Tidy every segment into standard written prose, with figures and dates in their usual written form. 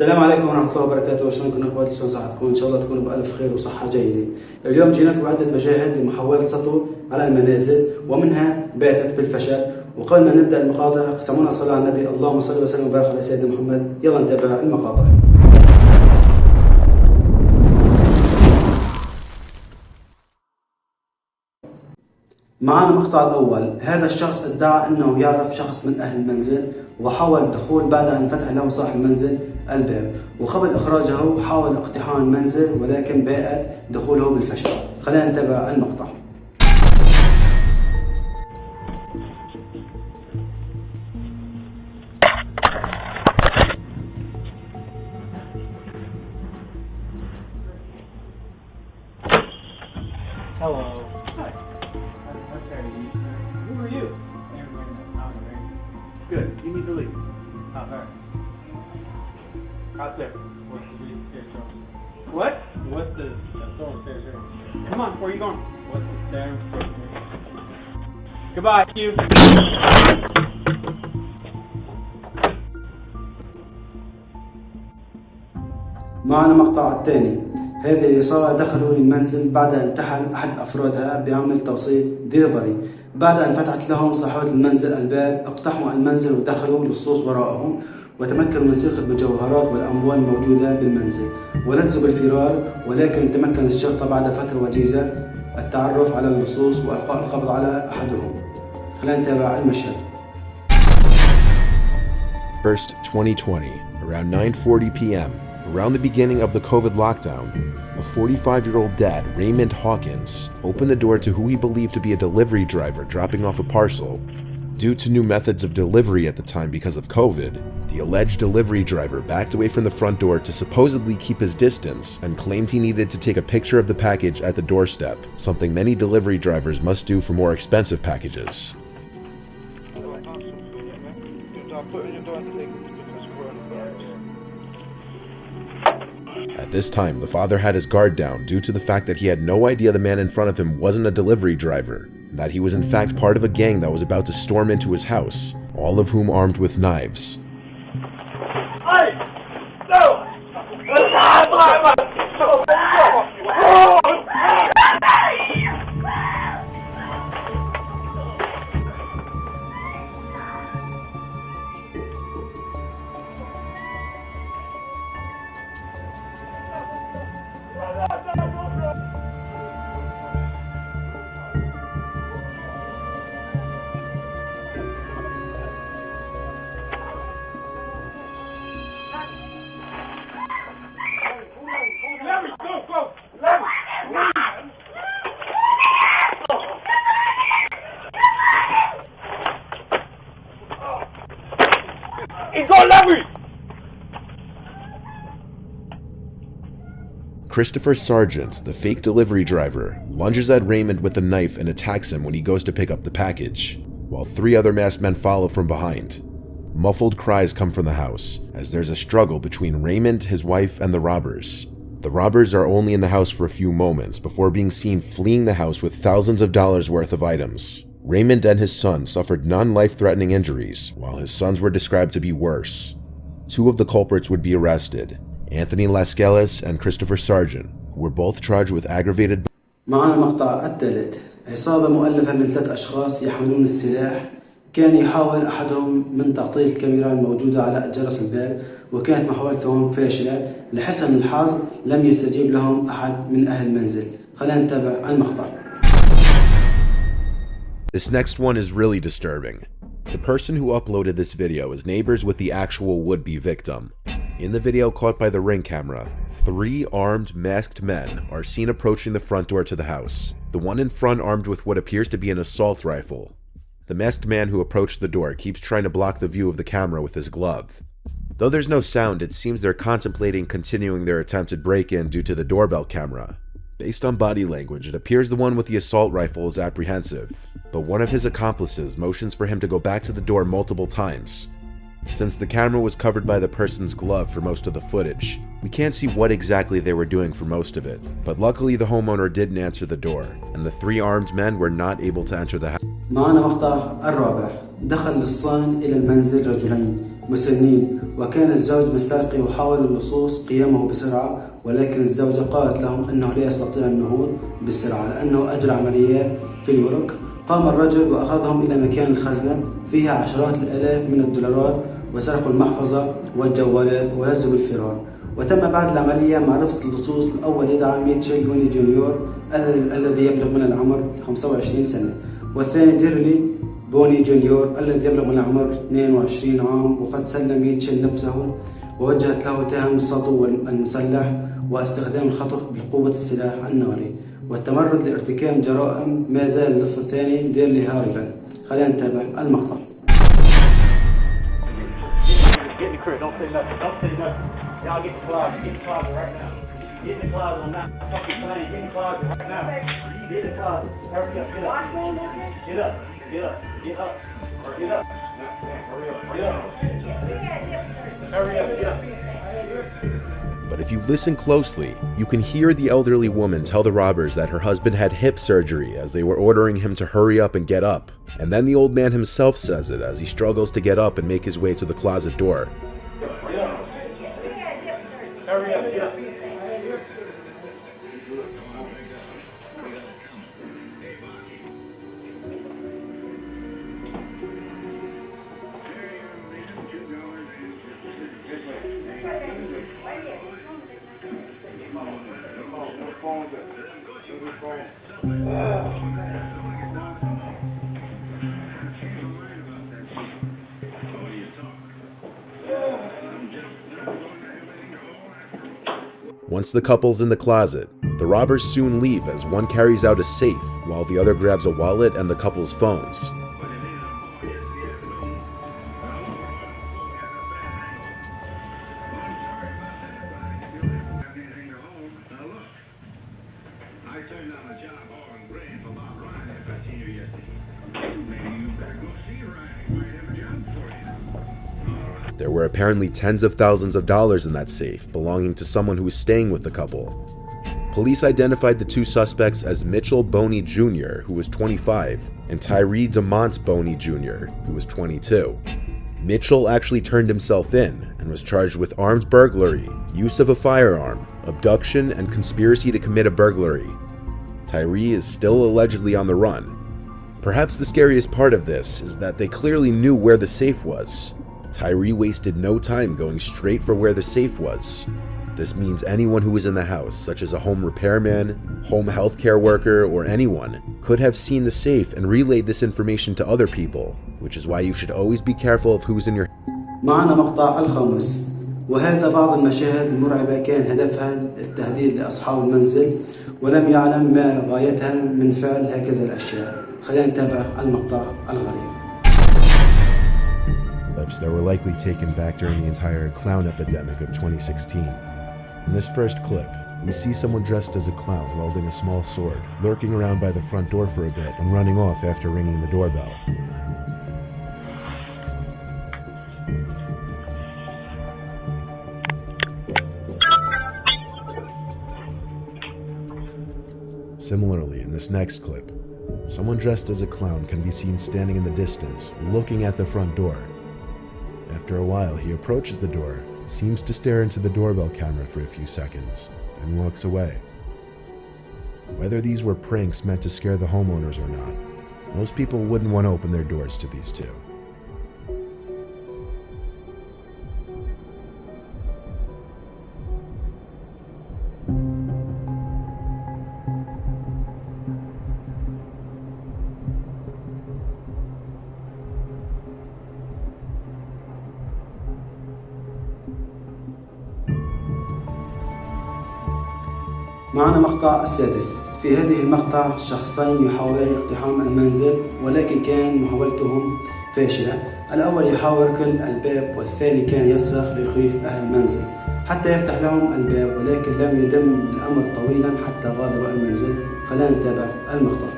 السلام عليكم ورحمة الله وبركاته. شلونكم اخواتي؟ شلون صحتكم؟ ان شاء الله تكونوا بألف خير وصحة جيدة. اليوم جيناكم بعدة مشاهد لمحاولة سطو على المنازل ومنها بائت بالفشل. وقبل ما نبدأ المقاطع سمونا الصلاة على النبي، اللهم صل وسلم وبارك على سيدنا محمد. يلا نتابع المقاطع. معنا المقطع الأول. هذا الشخص ادعى أنه يعرف شخص من أهل المنزل وحاول الدخول بعد أن فتح له صاحب المنزل الباب، وقبل إخراجه حاول اقتحام المنزل ولكن بائت دخوله بالفشل. خلينا نتابع المقطع. Hello. Who are you? Good. You need to leave. Out there. Out there. What's the stairs? What? What's the stairs here? Come on, where are you going? What's the stairs? Goodbye, you. معنا مقطع الثاني. هذه الإصابة دخلوا للمنزل بعد أن انتحل أحد أفرادها بعمل توصيل ديليفري. بعد أن فتحت لهم صاحبة المنزل الباب اقتحموا المنزل ودخلوا لصوص وراءهم وتمكنوا من سرقة المجوهرات والأموال الموجودة بالمنزل ولزوا بالفرار، ولكن تمكن الشرطة بعد فترة وجيزة التعرف على اللصوص وإلقاء القبض على أحدهم. خلينا نتابع المشهد. 1st 2020, around 9:40 p.m., around the beginning of the COVID lockdown, a 45-year-old dad, Raymond Hawkins, opened the door to who he believed to be a delivery driver dropping off a parcel. Due to new methods of delivery at the time because of COVID, the alleged delivery driver backed away from the front door to supposedly keep his distance and claimed he needed to take a picture of the package at the doorstep, something many delivery drivers must do for more expensive packages. At this time, the father had his guard down due to the fact that he had no idea the man in front of him wasn't a delivery driver, and that he was in fact part of a gang that was about to storm into his house, all of whom armed with knives. Christopher Sargent, the fake delivery driver, lunges at Raymond with a knife and attacks him when he goes to pick up the package, while 3 other masked men follow from behind. Muffled cries come from the house, as there's a struggle between Raymond, his wife, and the robbers. The robbers are only in the house for a few moments before being seen fleeing the house with thousands of dollars worth of items. Raymond and his son suffered non-life-threatening injuries, while his sons were described to be worse. 2 of the culprits would be arrested, Anthony Lascelles and Christopher Sargent, who were both charged with aggravated. معنا المقطع الثالث. عصابة مؤلفة من 3 أشخاص يحملون السلاح. كان يحاول أحدهم من تعطيل الكاميرا الموجودة على جرس الباب، وكانت محاولتهم فاشلة. لحسن الحظ لم يستجيب لهم أحد من أهل المنزل. خلينا نتابع المقطع. This next one is really disturbing. The person who uploaded this video is neighbors with the actual would-be victim. In the video caught by the Ring camera, 3 armed, masked men are seen approaching the front door to the house. The one in front armed with what appears to be an assault rifle. The masked man who approached the door keeps trying to block the view of the camera with his glove. Though there's no sound, it seems they're contemplating continuing their attempted break-in due to the doorbell camera. Based on body language, it appears the one with the assault rifle is apprehensive, but one of his accomplices motions for him to go back to the door multiple times. Since the camera was covered by the person's glove for most of the footage, we can't see what exactly they were doing for most of it, but luckily the homeowner didn't answer the door, and the 3 armed men were not able to enter the house. معنا مقطع الرابع. دخل لصان إلى المنزل رجلين مسنين، وكان الزوج مستلقي يحاول اللصوص قيامه بسرعة، ولكن الزوجة قالت لهم أنه لا يستطيع النهوض بالسرعة لأنه أجرى عمليات في الورك. قام الرجل وأخذهم إلى مكان الخزنة فيها عشرات الآلاف من الدولارات، وسرقوا المحفظة والجوالات ولجوا بالفرار. وتم بعد العملية معرفة اللصوص. الأول يدعى ميتشل بوني جونيور الذي يبلغ من العمر 25 سنة، والثاني ديرلي بوني جونيور الذي يبلغ من العمر 22 عام. وقد سلم ميتشل نفسه ووجهت له تهم السطو المسلح واستخدام الخطف بقوة السلاح الناري والتمرد لارتكاب جرائم. ما زال اللص الثاني ديرلي هاربا. خلينا نتابع المقطع. Y'all get the closet right now. Get the closet on that fucking plane. Get the closet right now. Get the closet. Hurry up, get up. Get up, get up, get up. Get up. Hurry up, get up. Hurry up, get up. But if you listen closely, you can hear the elderly woman tell the robbers that her husband had hip surgery as they were ordering him to hurry up and get up. And then the old man himself says it as he struggles to get up and make his way to the closet door. Hurry up, get up. Once the couple's in the closet, the robbers soon leave as one carries out a safe while the other grabs a wallet and the couple's phones. There were apparently tens of thousands of dollars in that safe belonging to someone who was staying with the couple. Police identified the two suspects as Mitchell Boney Jr., who was 25, and Tyree DeMont Boney Jr., who was 22. Mitchell actually turned himself in and was charged with armed burglary, use of a firearm, abduction, and conspiracy to commit a burglary. Tyree is still allegedly on the run. Perhaps the scariest part of this is that they clearly knew where the safe was. Tyree wasted no time going straight for where the safe was. This means anyone who was in the house, such as a home repairman, home healthcare worker, or anyone, could have seen the safe and relayed this information to other people, which is why you should always be careful of who's in your معنا مقطع الخامس، وهذا بعض المشاهد المرعبة كان هدفها التهديد لأصحاب المنزل، ولم يعلم ما غايتها من فعل هكذا الأشياء. خلينا نتابع المقطع الغريب. That were likely taken back during the entire clown epidemic of 2016. In this first clip, we see someone dressed as a clown wielding a small sword, lurking around by the front door for a bit and running off after ringing the doorbell. Similarly, in this next clip, someone dressed as a clown can be seen standing in the distance, looking at the front door. After a while, he approaches the door, seems to stare into the doorbell camera for a few seconds, then walks away. Whether these were pranks meant to scare the homeowners or not, most people wouldn't want to open their doors to these two. معنا مقطع السادس. في هذه المقطع شخصين يحاولان اقتحام المنزل، ولكن كان محاولتهم فاشلة. الأول يحاول ركل الباب، والثاني كان يصرخ ليخيف أهل المنزل حتى يفتح لهم الباب، ولكن لم يتم الأمر طويلا حتى غادروا المنزل. خلينا نتابع المقطع.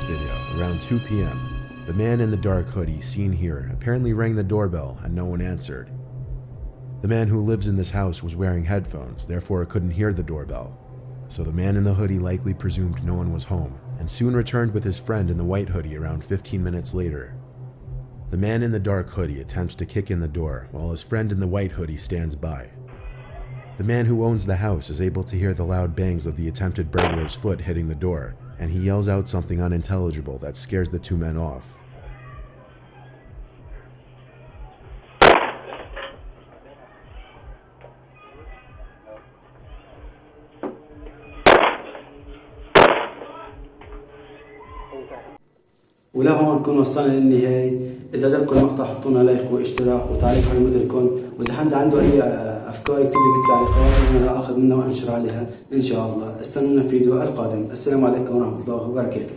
Video. Around 2 p.m., the man in the dark hoodie seen here apparently rang the doorbell and no one answered. The man who lives in this house was wearing headphones, therefore couldn't hear the doorbell. So the man in the hoodie likely presumed no one was home, and soon returned with his friend in the white hoodie around 15 minutes later. The man in the dark hoodie attempts to kick in the door while his friend in the white hoodie stands by. The man who owns the house is able to hear the loud bangs of the attempted burglar's foot hitting the door, and he yells out something unintelligible that scares the two men off. ولهون نكون وصلنا للنهاية. إذا عجبكم المقطع حطونا لايك واشتراك وتعليق على مثلكم، وإذا حد عنده أي أفكار يكتب لي بالتعليقات وأنا راح أخذ منها وأنشر عليها إن شاء الله. استنونا في الفيديو القادم. السلام عليكم ورحمة الله وبركاته.